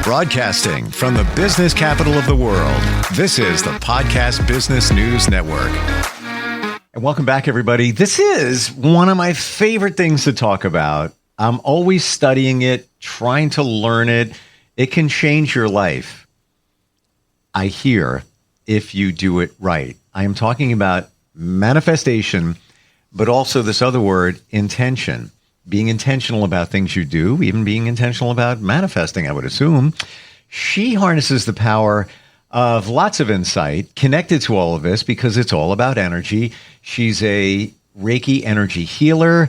Broadcasting from the business capital of the world, this is the Podcast Business News Network. And welcome back, everybody. This is one of my favorite things to talk about. I'm always studying it, trying to learn it. It can change your life, I hear, if you do it right. I am talking about manifestation, but also this other word, intention. Being intentional about things you do, even being intentional about manifesting, I would assume. She harnesses the power of lots of insight connected to all of this because it's all about energy. She's a Reiki energy healer,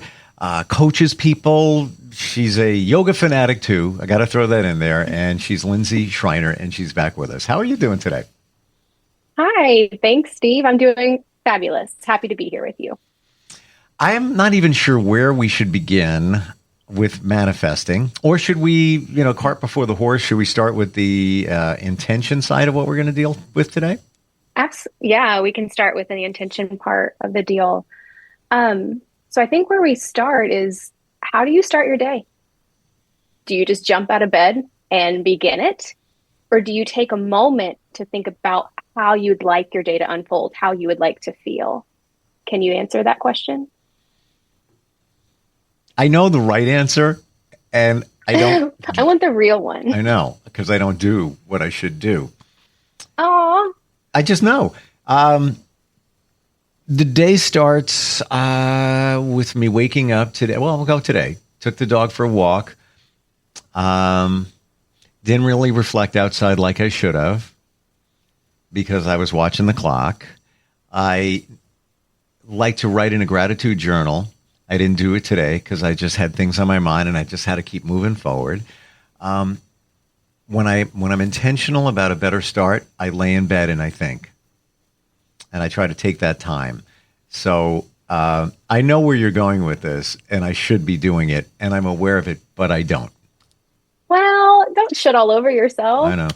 coaches people. She's a yoga fanatic too. I got to throw that in there. And she's Linzi Schreiner, and she's back with us. How are you doing today? Hi, thanks, Steve. I'm doing fabulous. Happy to be here with you. I am not even sure where we should begin with manifesting, or should we, cart before the horse? Should we start with the intention side of what we're going to deal with today? Yeah, we can start with the intention part of the deal. So I think where we start is, how do you start your day? Do you just jump out of bed and begin it? Or do you take a moment to think about how you'd like your day to unfold, how you would like to feel? Can you answer that question? I know the right answer, and I don't. I want the real one. I know, because I don't do what I should do. Aw. I just know. The day starts with me waking up today. Well, we'll go today. Took the dog for a walk. Didn't really reflect outside like I should have because I was watching the clock. I like to write in a gratitude journal. I didn't do it today because I just had things on my mind and I just had to keep moving forward. When I'm intentional about a better start, I lay in bed and I think. And I try to take that time. So I know where you're going with this, and I should be doing it, and I'm aware of it, but I don't. Well, don't shit all over yourself. I know.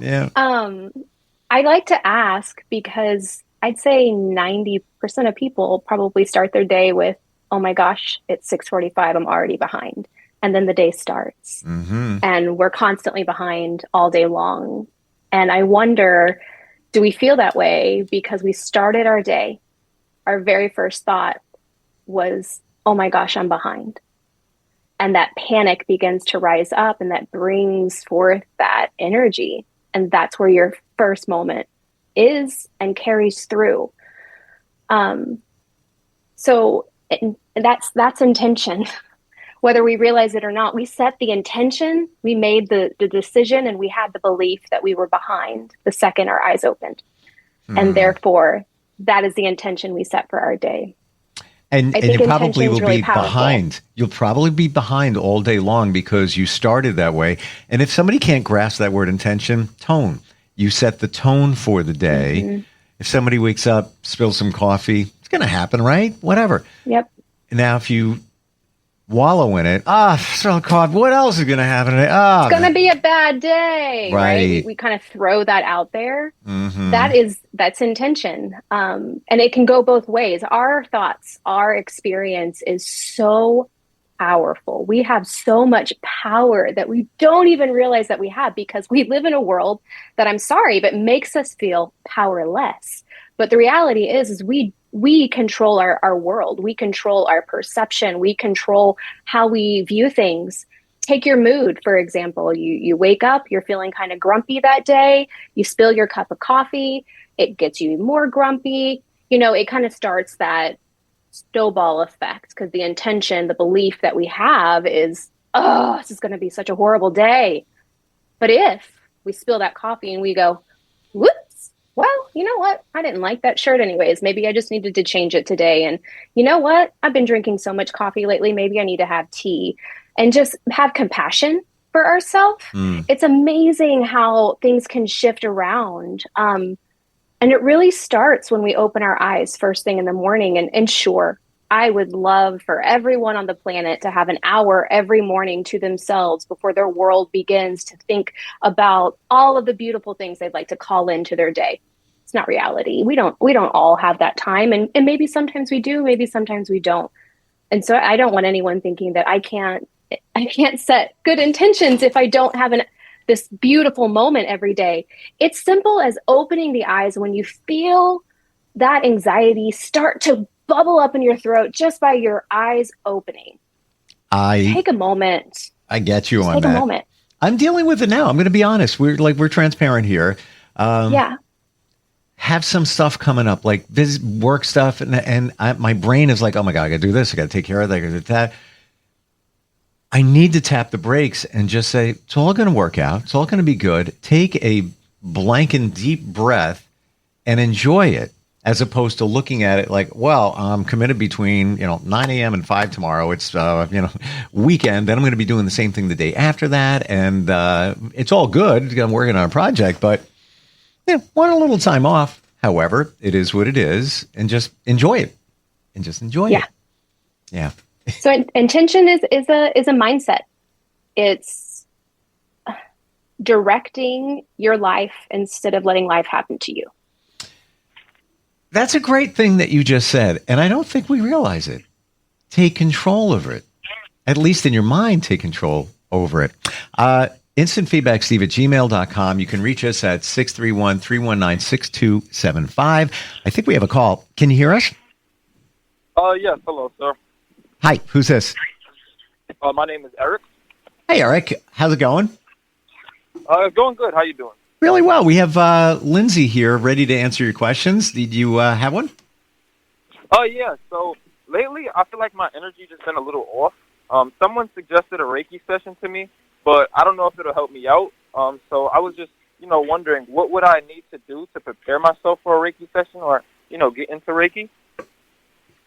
Yeah. I like to ask because I'd say 90% of people probably start their day with, oh my gosh, it's 6:45, I'm already behind. And then the day starts. Mm-hmm. And we're constantly behind all day long. And I wonder, do we feel that way because we started our day? Our very first thought was, oh my gosh, I'm behind. And that panic begins to rise up, and that brings forth that energy. And that's where your first moment is and carries through. So that's intention. Whether we realize it or not, we set the intention, we made the decision, and we had the belief that we were behind the second our eyes opened. And therefore, that is the intention we set for our day. And you probably will really be behind. You'll probably be behind all day long because you started that way. And if somebody can't grasp that word intention, tone. You set the tone for the day. Mm-hmm. If somebody wakes up, spills some coffee, it's going to happen, right? Whatever. Yep. Now, if you wallow in it, so coffee, what else is going to happen today? It's going to be a bad day, right? We kind of throw that out there. Mm-hmm. That's intention. And it can go both ways. Our thoughts, our experience is so powerful. We have so much power that we don't even realize that we have because we live in a world that, I'm sorry, but makes us feel powerless. But the reality is we control our world. We control our perception. We control how we view things. Take your mood, for example. You wake up, you're feeling kind of grumpy that day. You spill your cup of coffee. It gets you more grumpy. It kind of starts that snowball effect because the intention, the belief that we have is, this is going to be such a horrible day. But if we spill that coffee and we go, whoops, well, you know what? I didn't like that shirt anyways. Maybe I just needed to change it today. And you know what? I've been drinking so much coffee lately. Maybe I need to have tea, and just have compassion for ourselves. It's amazing how things can shift around. And it really starts when we open our eyes first thing in the morning. And sure, I would love for everyone on the planet to have an hour every morning to themselves before their world begins to think about all of the beautiful things they'd like to call into their day. It's not reality. We don't all have that time. And maybe sometimes we do, maybe sometimes we don't. And so I don't want anyone thinking that I can't set good intentions if I don't have this beautiful moment every day. It's simple as opening the eyes when you feel that anxiety start to bubble up in your throat just by your eyes opening. Take a moment. I get you just on take that. A moment. I'm dealing with it now. I'm going to be honest. We're transparent here. Have some stuff coming up, like this work stuff, and my brain is like, oh my God, I got to do this. I got to take care of that. I got to do that. I need to tap the brakes and just say, it's all going to work out. It's all going to be good. Take a blank and deep breath and enjoy it, as opposed to looking at it like, well, I'm committed between 9 a.m. and 5 tomorrow. It's weekend. Then I'm going to be doing the same thing the day after that, and it's all good. I'm working on a project, but want a little time off. However, it is what it is, and just enjoy it. Yeah. So intention is a mindset. It's directing your life instead of letting life happen to you. That's a great thing that you just said, and I don't think we realize it. Take control over it. At least in your mind, take control over it. Instant feedback, steve@gmail.com. You can reach us at 631-319-6275. I think we have a call. Can you hear us? Yes. Hello, sir. Hi, who's this? My name is Eric. Hey, Eric. How's it going? Going good. How you doing? Really well. We have Linzi here ready to answer your questions. Did you have one? Yeah. So lately, I feel like my energy just been a little off. Someone suggested a Reiki session to me, but I don't know if it'll help me out. So I was just, wondering what would I need to do to prepare myself for a Reiki session or, get into Reiki?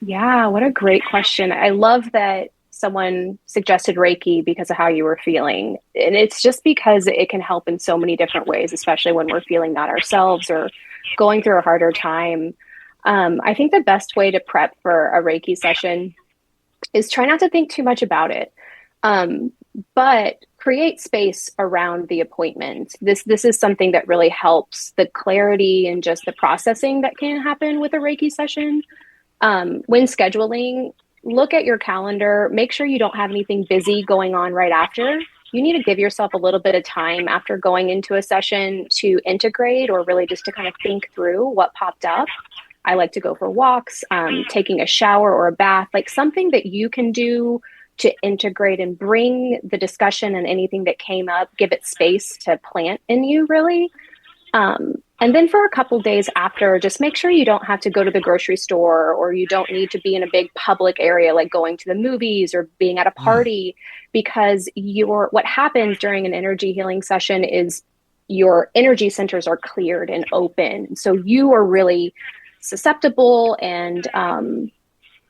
Yeah, what a great question. I love that someone suggested Reiki because of how you were feeling. And it's just because it can help in so many different ways, especially when we're feeling not ourselves or going through a harder time. I think the best way to prep for a Reiki session is try not to think too much about it, but create space around the appointment. This is something that really helps the clarity and just the processing that can happen with a Reiki session. When scheduling, look at your calendar, make sure you don't have anything busy going on right after. You need to give yourself a little bit of time after going into a session to integrate or really just to kind of think through what popped up. I like to go for walks, taking a shower or a bath, like something that you can do to integrate and bring the discussion and anything that came up, give it space to plant in you, really. And then for a couple days after, just make sure you don't have to go to the grocery store or you don't need to be in a big public area like going to the movies or being at a party, because what happens during an energy healing session is your energy centers are cleared and open. So you are really susceptible and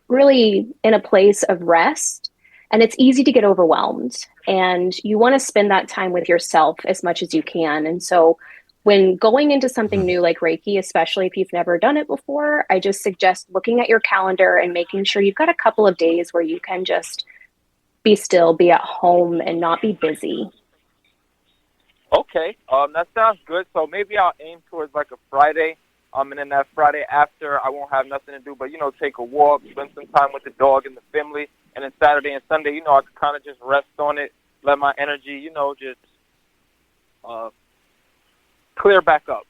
really in a place of rest. And it's easy to get overwhelmed. And you want to spend that time with yourself as much as you can. And so when going into something new like Reiki, especially if you've never done it before, I just suggest looking at your calendar and making sure you've got a couple of days where you can just be still, be at home, and not be busy. Okay, that sounds good. So maybe I'll aim towards like a Friday, and then that Friday after, I won't have nothing to do but, take a walk, spend some time with the dog and the family, and then Saturday and Sunday, I can kind of just rest on it, let my energy, just clear back up.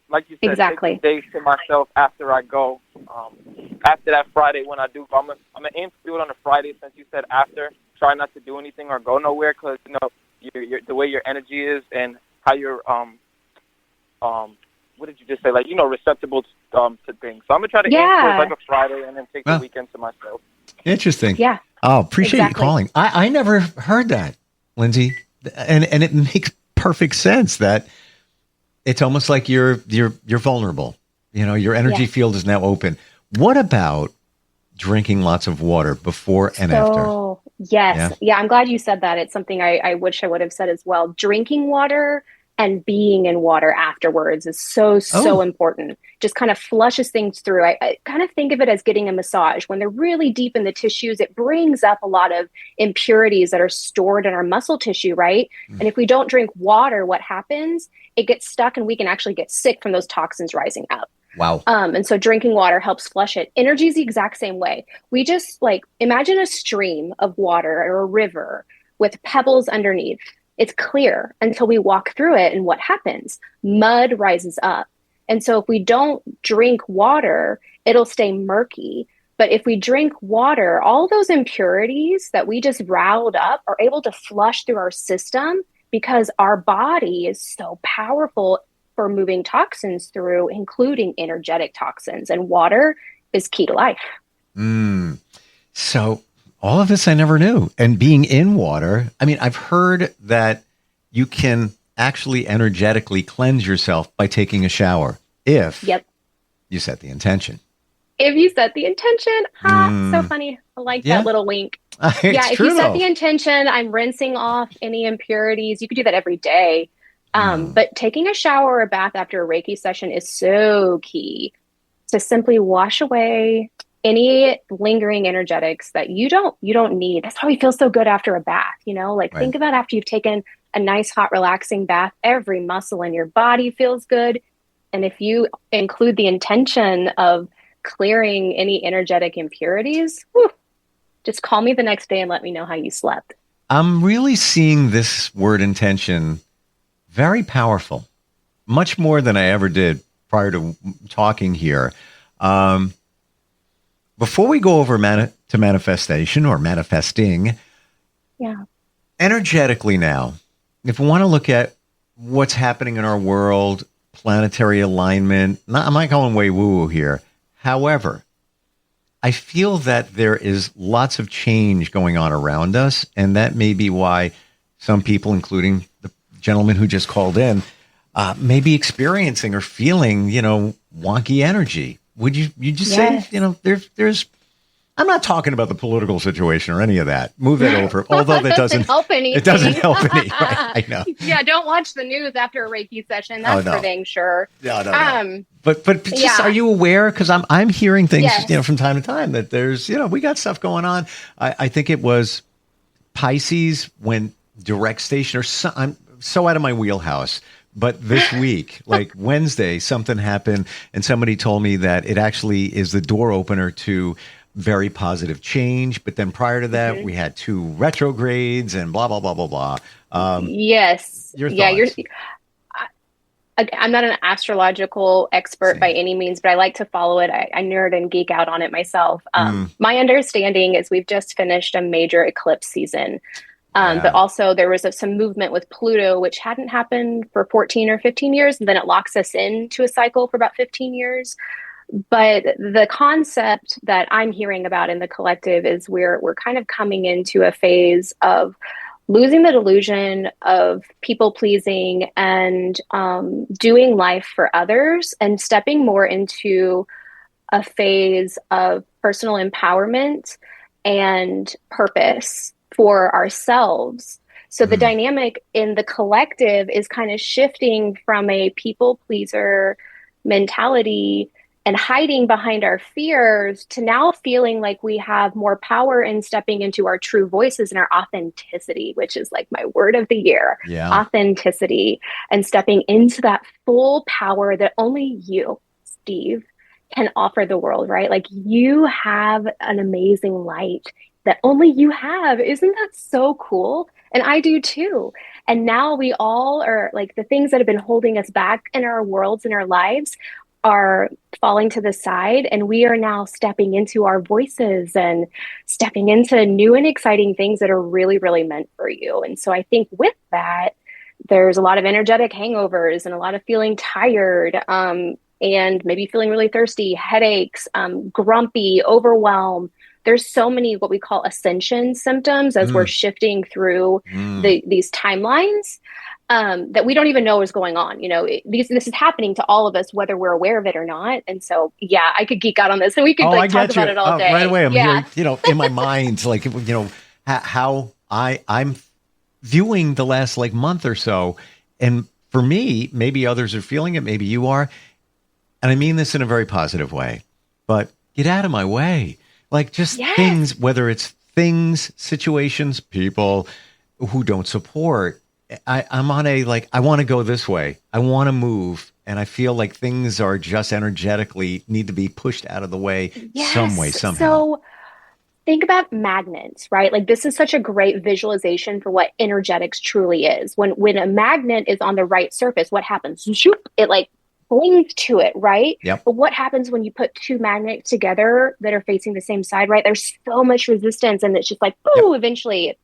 Like you said, exactly. Take days to myself after I go. After that Friday when I do, I'm gonna aim to do it on a Friday since you said after. Try not to do anything or go nowhere because, the way your energy is and how you're, what did you just say? Like, receptible to things. So I'm going to try to aim towards like a Friday and then take the weekend to myself. Interesting. Yeah. Oh, appreciate you calling. I never heard that, Linzi. And it makes perfect sense that it's almost like you're vulnerable. Your energy field is now open. What about drinking lots of water before and after? Yes. Yeah, I'm glad you said that. It's something I wish I would have said as well. Drinking water and being in water afterwards is so important. Just kind of flushes things through. I kind of think of it as getting a massage. When they're really deep in the tissues, it brings up a lot of impurities that are stored in our muscle tissue, right? And if we don't drink water, what happens? It gets stuck and we can actually get sick from those toxins rising up. Wow. And so drinking water helps flush it. Energy is the exact same way. We just imagine a stream of water or a river with pebbles underneath. it's clear until we walk through it. And what happens? Mud rises up. And so if we don't drink water, it'll stay murky. But if we drink water, all those impurities that we just riled up are able to flush through our system because our body is so powerful for moving toxins through, including energetic toxins. And water is key to life. So all of this I never knew. And being in water, I mean, I've heard that you can actually energetically cleanse yourself by taking a shower if you set the intention. If you set the intention, so funny. I like that little wink. If you set the intention, I'm rinsing off any impurities. You could do that every day. But taking a shower or a bath after a Reiki session is so key to simply wash away any lingering energetics that you don't need. That's why we feel so good after a bath, think about after you've taken a nice, hot, relaxing bath, every muscle in your body feels good. And if you include the intention of clearing any energetic impurities, just call me the next day and let me know how you slept. I'm really seeing this word intention very powerful, much more than I ever did prior to talking here. Before we go over to manifestation or manifesting, energetically now, if we want to look at what's happening in our world, planetary alignment, I'm not going way woo-woo here. However, I feel that there is lots of change going on around us, and that may be why some people, including the gentleman who just called in, may be experiencing or feeling, wonky energy. Would you just say, there's I'm not talking about the political situation or any of that. Move that over. Although that doesn't help anything. It doesn't help any. Right? I know. Yeah, don't watch the news after a Reiki session. That's for dang sure. No. But just, are you aware? Because I'm hearing things, from time to time that there's, we got stuff going on. I think it was Pisces when direct station or I'm so out of my wheelhouse. But this week, like Wednesday, something happened and somebody told me that it actually is the door opener to very positive change. But then prior to that, we had 2 retrogrades and blah, blah, blah, blah, blah. Yes. Your thoughts? I'm not an astrological expert by any means, but I like to follow it. I nerd and geek out on it myself. My understanding is we've just finished a major eclipse season. But also there was some movement with Pluto, which hadn't happened for 14 or 15 years. And then it locks us into a cycle for about 15 years. But the concept that I'm hearing about in the collective is we're kind of coming into a phase of losing the delusion of people pleasing and doing life for others and stepping more into a phase of personal empowerment and purpose for ourselves. So the dynamic in the collective is kind of shifting from a people pleaser mentality and hiding behind our fears to now feeling like we have more power in stepping into our true voices and our authenticity, which is like my word of the year, authenticity, and stepping into that full power that only you, Steve, can offer the world, right? Like you have an amazing light that only you have. Isn't that so cool? And I do too. And now we all are like the things that have been holding us back in our worlds and our lives are falling to the side. And we are now stepping into our voices and stepping into new and exciting things that are really, really meant for you. And so I think with that, there's a lot of energetic hangovers and a lot of feeling tired, and maybe feeling really thirsty, headaches, grumpy, overwhelmed. There's so many what we call ascension symptoms as we're shifting through these timelines that we don't even know is going on. This is happening to all of us, whether we're aware of it or not. And so, I could geek out on this and we could talk about it all day. Right away. I'm hearing, in my mind, like, how I'm viewing the last month or so. And for me, maybe others are feeling it. Maybe you are. And I mean this in a very positive way, but get out of my way. Like just things, whether it's things, situations, people who don't support. I'm on I want to go this way. I want to move. And I feel like things are just energetically need to be pushed out of the way some way, somehow. So think about magnets, right? Like this is such a great visualization for what energetics truly is. When a magnet is on the right surface, what happens? Shoop, it like clings to it, right? Yep. But what happens when you put two magnets together that are facing the same side, right? There's so much resistance and it's just like, boo, eventually it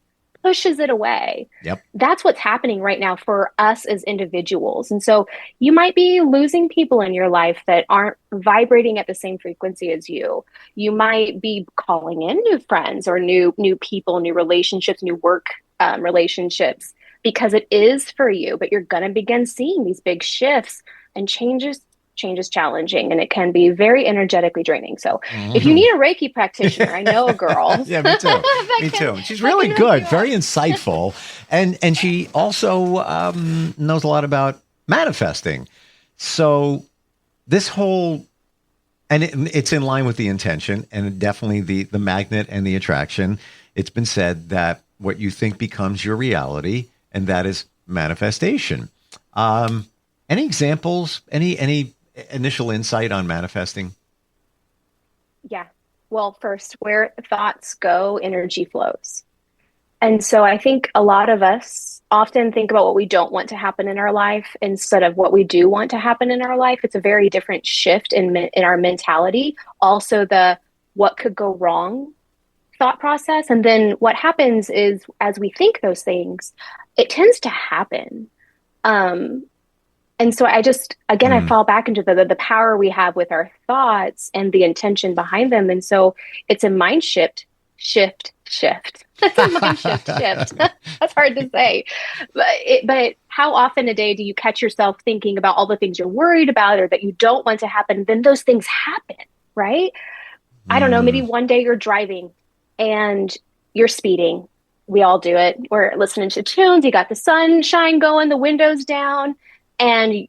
pushes it away. Yep. That's what's happening right now for us as individuals. And so you might be losing people in your life that aren't vibrating at the same frequency as you. You might be calling in new friends or new people, new relationships, new work relationships, because it is for you, but you're going to begin seeing these big shifts and changes. Change is challenging and it can be very energetically draining. So if you need a Reiki practitioner, I know a girl. Yeah, me too. Me too. She's really good, very insightful. And she also knows a lot about manifesting. So this whole, and it's in line with the intention and definitely the magnet and the attraction. It's been said that what you think becomes your reality, and that is manifestation. Any examples, any initial insight on manifesting? Yeah. Well, first, where thoughts go, energy flows. And so I think a lot of us often think about what we don't want to happen in our life instead of what we do want to happen in our life. It's a very different shift in our mentality. Also, the what could go wrong thought process. And then what happens is as we think those things, it tends to happen. And so I just, again, I fall back into the power we have with our thoughts and the intention behind them. And so it's a mind shift. That's a mind shift. That's hard to say. But how often a day do you catch yourself thinking about all the things you're worried about or that you don't want to happen? Then those things happen, right? I don't know, maybe one day you're driving and you're speeding. We all do it. We're listening to tunes. You got the sunshine going, the windows down. And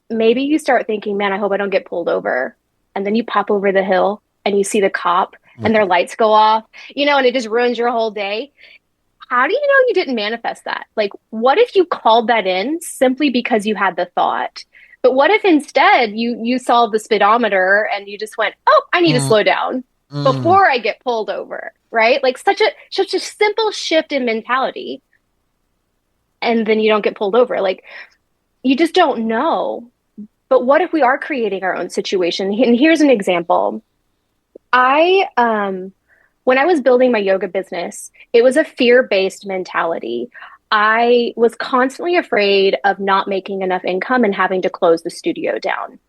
maybe you start thinking, man, I hope I don't get pulled over. And then you pop over the hill and you see the cop and their lights go off, and it just ruins your whole day. How do you know you didn't manifest that? Like, what if you called that in simply because you had the thought? But what if instead you saw the speedometer and you just went, oh, I need to slow down before I get pulled over, right? Like such a simple shift in mentality. And then you don't get pulled over. Like, you just don't know. But what if we are creating our own situation? And here's an example. When I was building my yoga business, it was a fear-based mentality. I was constantly afraid of not making enough income and having to close the studio down.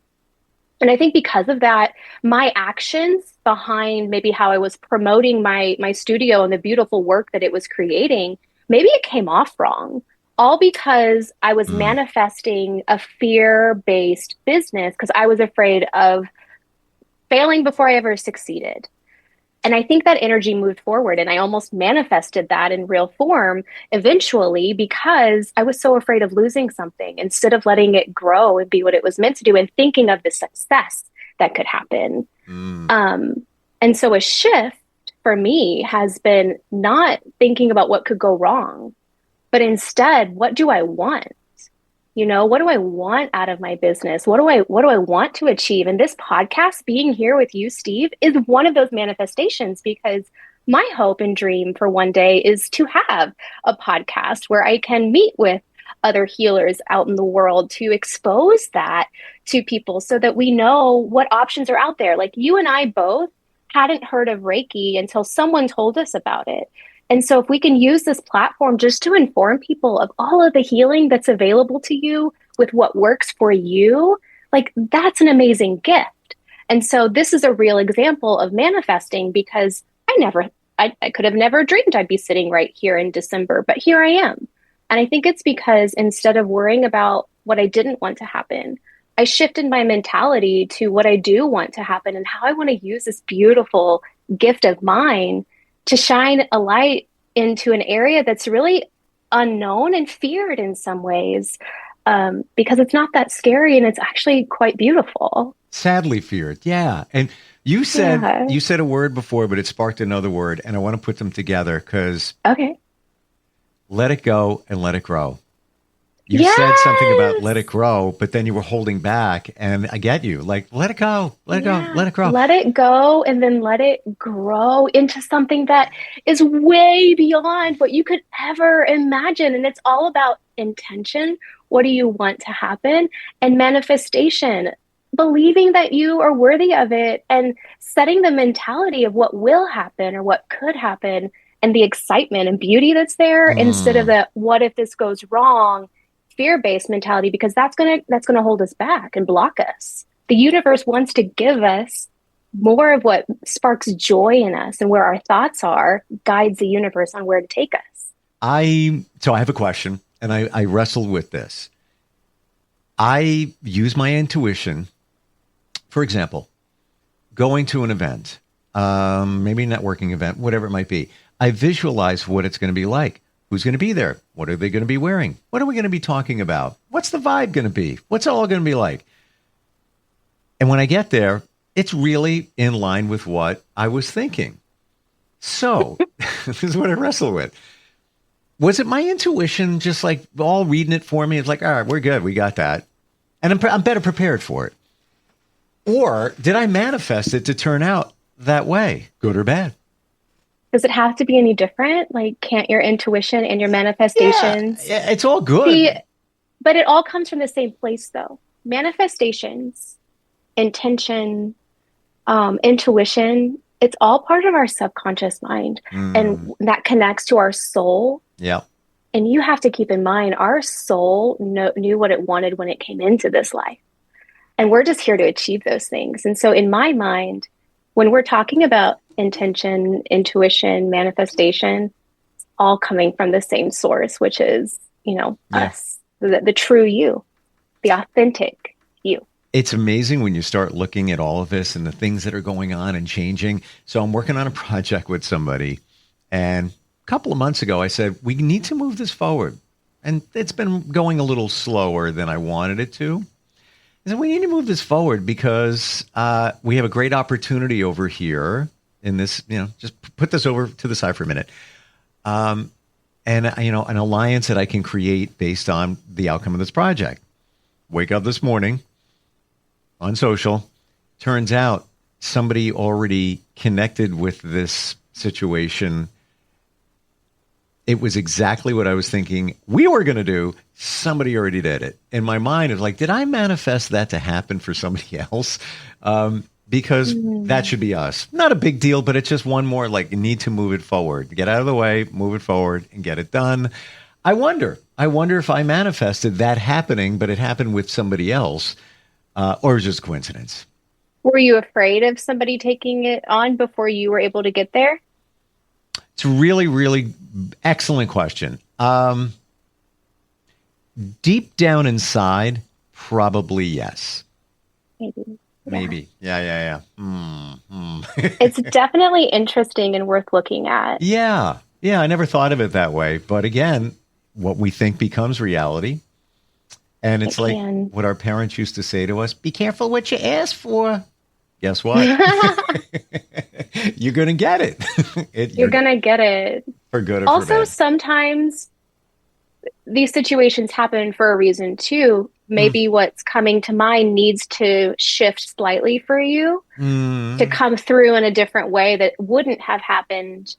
And I think because of that, my actions behind maybe how I was promoting my studio and the beautiful work that it was creating, maybe it came off wrong. All because I was manifesting a fear-based business because I was afraid of failing before I ever succeeded. And I think that energy moved forward and I almost manifested that in real form eventually because I was so afraid of losing something instead of letting it grow and be what it was meant to do and thinking of the success that could happen. And so a shift for me has been not thinking about what could go wrong, but instead, what do I want? What do I want out of my business? What do I want to achieve? And this podcast, being here with you, Steve, is one of those manifestations because my hope and dream for one day is to have a podcast where I can meet with other healers out in the world to expose that to people so that we know what options are out there. Like you and I both hadn't heard of Reiki until someone told us about it. And so if we can use this platform just to inform people of all of the healing that's available to you with what works for you, like that's an amazing gift. And so this is a real example of manifesting because I could have never dreamed I'd be sitting right here in December, but here I am. And I think it's because instead of worrying about what I didn't want to happen, I shifted my mentality to what I do want to happen and how I want to use this beautiful gift of mine to shine a light into an area that's really unknown and feared in some ways, because it's not that scary and it's actually quite beautiful. Sadly feared, yeah. And you said a word before, but it sparked another word, and I want to put them together because okay, let it go and let it grow. You said something about let it grow, but then you were holding back. And I get you. Like, let it go, let it go, let it grow. Let it go, and then let it grow into something that is way beyond what you could ever imagine. And it's all about intention. What do you want to happen? And manifestation, believing that you are worthy of it and setting the mentality of what will happen or what could happen and the excitement and beauty that's there instead of the what if this goes wrong fear-based mentality, because that's gonna hold us back and block us. The universe wants to give us more of what sparks joy in us, and where our thoughts are guides the universe on where to take us. So I have a question, and I wrestled with this. I use my intuition. For example, going to an event, maybe a networking event, whatever it might be. I visualize what it's going to be like. Who's going to be there? What are they going to be wearing? What are we going to be talking about? What's the vibe going to be? What's it all going to be like? And when I get there, it's really in line with what I was thinking. So this is what I wrestle with. Was it my intuition just like all reading it for me? It's like, all right, we're good. We got that. And I'm better prepared for it. Or did I manifest it to turn out that way, good or bad? Does it have to be any different? Like, can't your intuition and your manifestations? Yeah, it's all good. But it all comes from the same place, though. Manifestations, intention, intuition, it's all part of our subconscious mind. And that connects to our soul. Yeah. And you have to keep in mind, our soul knew what it wanted when it came into this life. And we're just here to achieve those things. And so in my mind, when we're talking about intention, intuition, manifestation, it's all coming from the same source, which is, us, the true you, the authentic you. It's amazing when you start looking at all of this and the things that are going on and changing. So I'm working on a project with somebody, and a couple of months ago, I said, we need to move this forward. And it's been going a little slower than I wanted it to. I said, we need to move this forward because we have a great opportunity over here in this, just put this over to the side for a minute. And, an alliance that I can create based on the outcome of this project. Wake up this morning on social. Turns out somebody already connected with this situation. It was exactly what I was thinking we were going to do. Somebody already did it. In my mind, it was like, did I manifest that to happen for somebody else? Because that should be us. Not a big deal, but it's just one more, like, you need to move it forward. Get out of the way, move it forward, and get it done. I wonder if I manifested that happening, but it happened with somebody else, or it was just coincidence. Were you afraid of somebody taking it on before you were able to get there? It's a really, really excellent question. Deep down inside, probably yes. Maybe. Yeah. It's definitely interesting and worth looking at. Yeah. I never thought of it that way. But again, what we think becomes reality. And it's like what our parents used to say to us, be careful what you ask for. Guess what? You're going to get it. You're going to get it. For good or also, for bad. Sometimes these situations happen for a reason too. Maybe what's coming to mind needs to shift slightly for you to come through in a different way that wouldn't have happened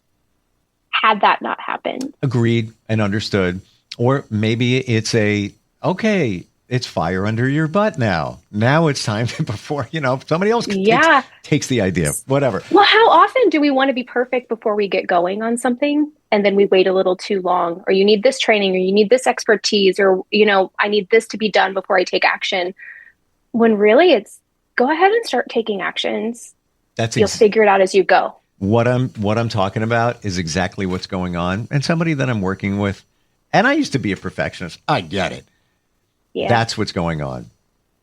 had that not happened. Agreed and understood. Or maybe it's it's fire under your butt now. Now it's time before, somebody else takes the idea, whatever. Well, how often do we want to be perfect before we get going on something? And then we wait a little too long, or you need this training, or you need this expertise, or, I need this to be done before I take action. When really it's go ahead and start taking actions. You'll figure it out as you go. What I'm talking about is exactly what's going on. And somebody that I'm working with, and I used to be a perfectionist. I get it. Yeah. That's what's going on.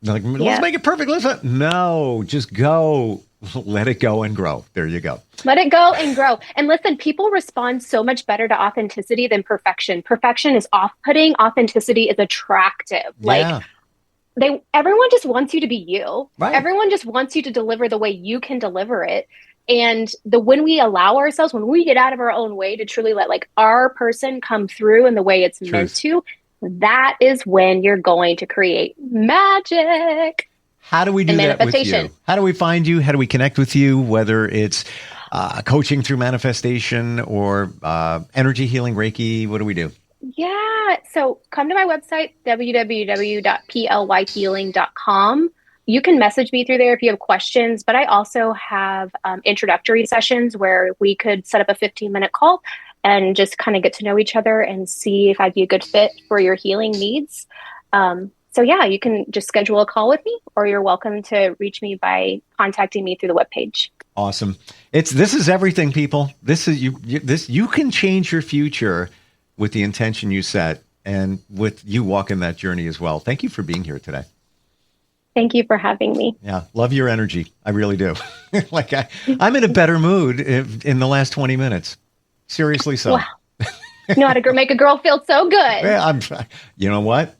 Like, let's make it perfect. No, just go. Let it go and grow. There you go. Let it go and grow. And listen, people respond so much better to authenticity than perfection. Perfection is off-putting. Authenticity is attractive. Everyone just wants you to be you. Right. Everyone just wants you to deliver the way you can deliver it. And when we allow ourselves, when we get out of our own way to truly let our person come through in the way it's meant to, that is when you're going to create magic. How do we do that with you? How do we find you? How do we connect with you? Whether it's coaching through manifestation or energy healing, Reiki, what do we do? Yeah. So come to my website, www.plyhealing.com. You can message me through there if you have questions, but I also have introductory sessions where we could set up a 15-minute call and just kind of get to know each other and see if I'd be a good fit for your healing needs. So yeah, you can just schedule a call with me, or you're welcome to reach me by contacting me through the webpage. Awesome. This is everything, people. This is you can change your future with the intention you set and with you walking that journey as well. Thank you for being here today. Thank you for having me. Yeah. Love your energy. I really do. Like I'm in a better mood in the last 20 minutes. Seriously. So wow. You know how to make a girl feel so good. Yeah, you know what?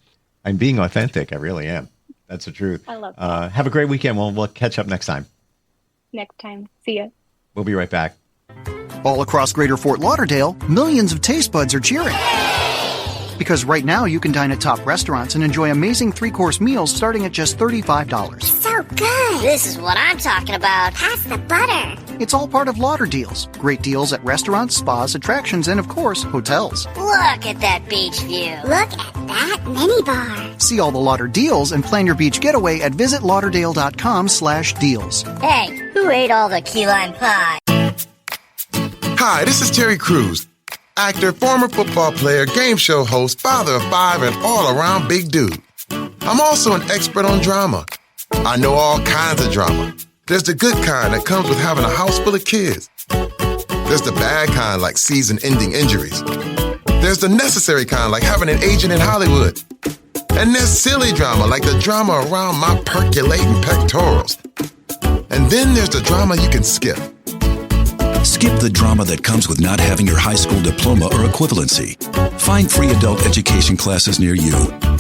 I'm being authentic. I really am. That's the truth. I love that. Have a great weekend. We'll catch up next time. Next time. See ya. We'll be right back. All across Greater Fort Lauderdale, millions of taste buds are cheering. Because right now you can dine at top restaurants and enjoy amazing 3-course meals starting at just $35. So good. This is what I'm talking about. Pass the butter. It's all part of Lauder Deals. Great deals at restaurants, spas, attractions, and of course, hotels. Look at that beach view. Look at that minibar. See all the Lauder Deals and plan your beach getaway at visitlauderdale.com/deals. Hey, who ate all the key lime pie? Hi, this is Terry Crews. Actor, former football player, game show host, father of 5, and all-around big dude. I'm also an expert on drama. I know all kinds of drama. There's the good kind that comes with having a house full of kids. There's the bad kind like season-ending injuries. There's the necessary kind like having an agent in Hollywood. And there's silly drama like the drama around my percolating pectorals. And then there's the drama you can skip. Skip the drama that comes with not having your high school diploma or equivalency. Find free adult education classes near you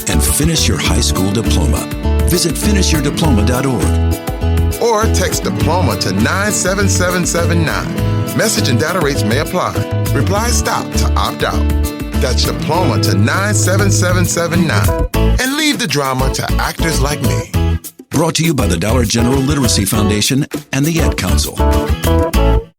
and finish your high school diploma. Visit finishyourdiploma.org. Or text diploma to 97779. Message and data rates may apply. Reply STOP to opt out. That's diploma to 97779. And leave the drama to actors like me. Brought to you by the Dollar General Literacy Foundation and the Ad Council.